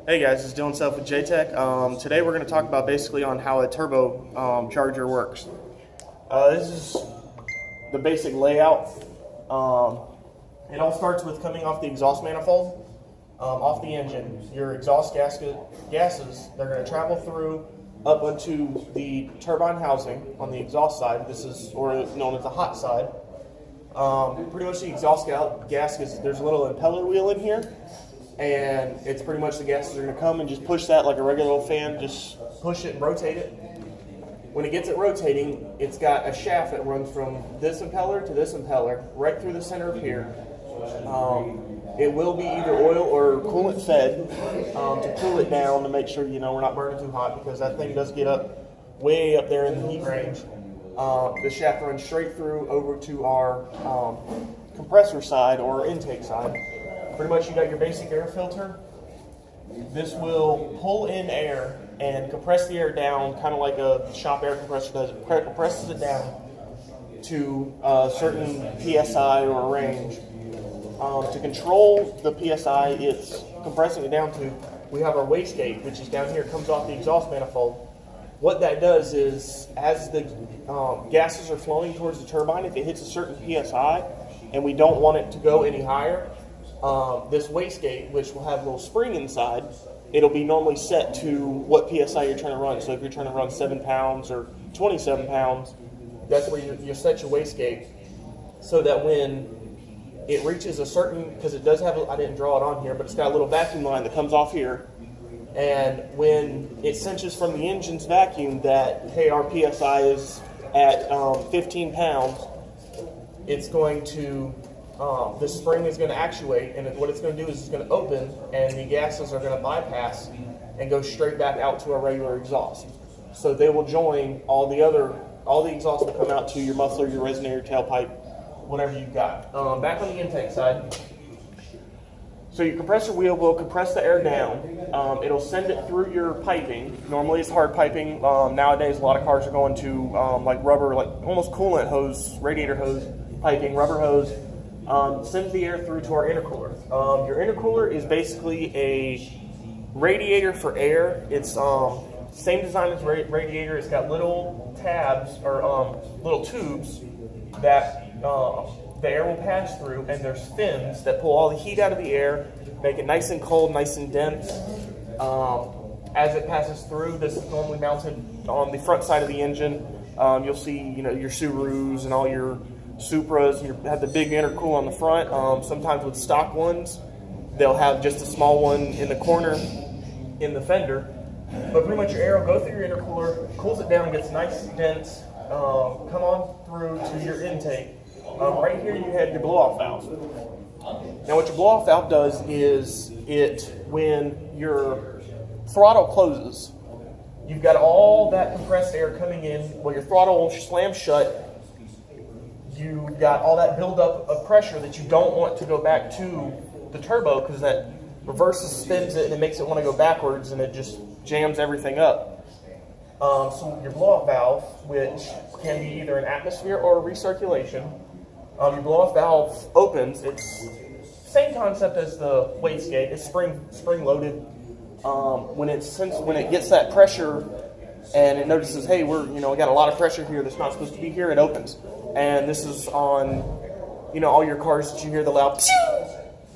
Hey guys, it's Dylan Self with JTech. Today we're going to talk about basically on how a turbo charger works. This is the basic layout. It all starts with coming off the exhaust manifold, off the engine. Your exhaust gases, they're going to travel through up onto the turbine housing on the exhaust side. This is, or known as the hot side. Pretty much the exhaust gaskets, there's a little impeller wheel in here. And it's pretty much the gases are going to come and just push that like a regular old fan, just push it and rotate it. When it gets it rotating, it's got a shaft that runs from this impeller to this impeller, right through the center of here. It will be either oil or coolant fed to cool it down to make sure, we're not burning too hot, because that thing does get up way up there in the heat range. The shaft runs straight through over to our compressor side or intake side. Pretty much you got your basic air filter. This will pull in air and compress the air down, kind of like a shop air compressor does. It compresses it down to a certain PSI or a range. To control the PSI it's compressing it down to, we have our wastegate, which is down here, comes off the exhaust manifold. What that does is, as the gases are flowing towards the turbine, if it hits a certain PSI and we don't want it to go any higher, this wastegate, which will have a little spring inside, it'll be normally set to what PSI you're trying to run. So if you're trying to run 7 pounds or 27 pounds, that's where you set your wastegate, so that when it reaches a certain, because it does have, I didn't draw it on here, but it's got a little vacuum line that comes off here. And when it senses from the engine's vacuum that, hey, our PSI is at 15 pounds, it's going to, the spring is going to actuate, and what it's going to do is it's going to open, and the gases are going to bypass and go straight back out to a regular exhaust. So they will join all the exhaust will come out to your muffler, your resonator, tailpipe, whatever you've got. Back on the intake side, so your compressor wheel will compress the air down. It'll send it through your piping. Normally it's hard piping. Nowadays a lot of cars are going to like rubber, like almost coolant hose, radiator hose piping, rubber hose. Sends the air through to our intercooler. Your intercooler is basically a radiator for air. It's same design as radiator. It's got little tabs or little tubes that the air will pass through, and there's fins that pull all the heat out of the air, make it nice and cold, nice and dense. As it passes through, this is normally mounted on the front side of the engine. You'll see, your Subarus and all your Supras, and you have the big intercooler on the front. Sometimes with stock ones, they'll have just a small one in the corner in the fender. But pretty much your air will go through your intercooler, cools it down, gets nice and dense, come on through to your intake. Right here you have your blow-off valve. Now what your blow-off valve does is, when your throttle closes, you've got all that compressed air coming in. Well, your throttle will slam shut. You've got all that buildup of pressure that you don't want to go back to the turbo, because that reverses, spins it, and it makes it want to go backwards, and it just jams everything up. So your blow-off valve, which can be either an atmosphere or a recirculation, your blow-off valve opens. It's same concept as the wastegate. It's spring loaded. When it gets that pressure and it notices, hey, we got a lot of pressure here that's not supposed to be here, it opens. And this is on, all your cars that you hear the loud,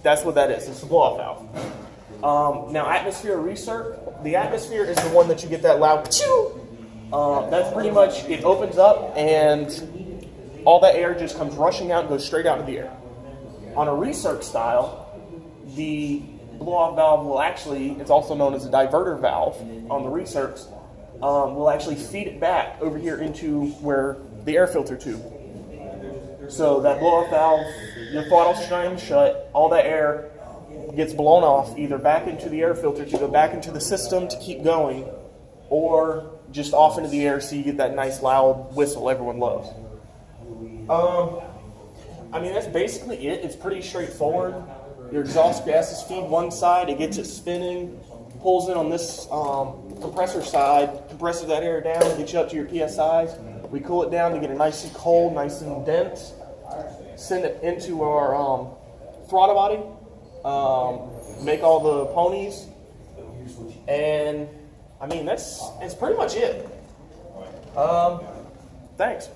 that's what that is. It's the blow-off valve. Now, atmosphere recirc, the atmosphere is the one that you get that loud, that's pretty much, it opens up and all that air just comes rushing out and goes straight out into the air. On a recirc style, the blow-off valve will actually, it's also known as a diverter valve on the recircs, will actually feed it back over here into where the air filter tube. So that blow-off valve, your throttle strings shut, all that air gets blown off, either back into the air filter to go back into the system to keep going, or just off into the air so you get that nice loud whistle everyone loves. That's basically it. It's pretty straightforward. Your exhaust gases feed one side, it gets it spinning, pulls in on this compressor side, compresses that air down, gets you up to your PSIs. We cool it down to get it nice and cold, nice and dense. Send it into our throttle body, make all the ponies, And I mean, it's pretty much it. Thanks.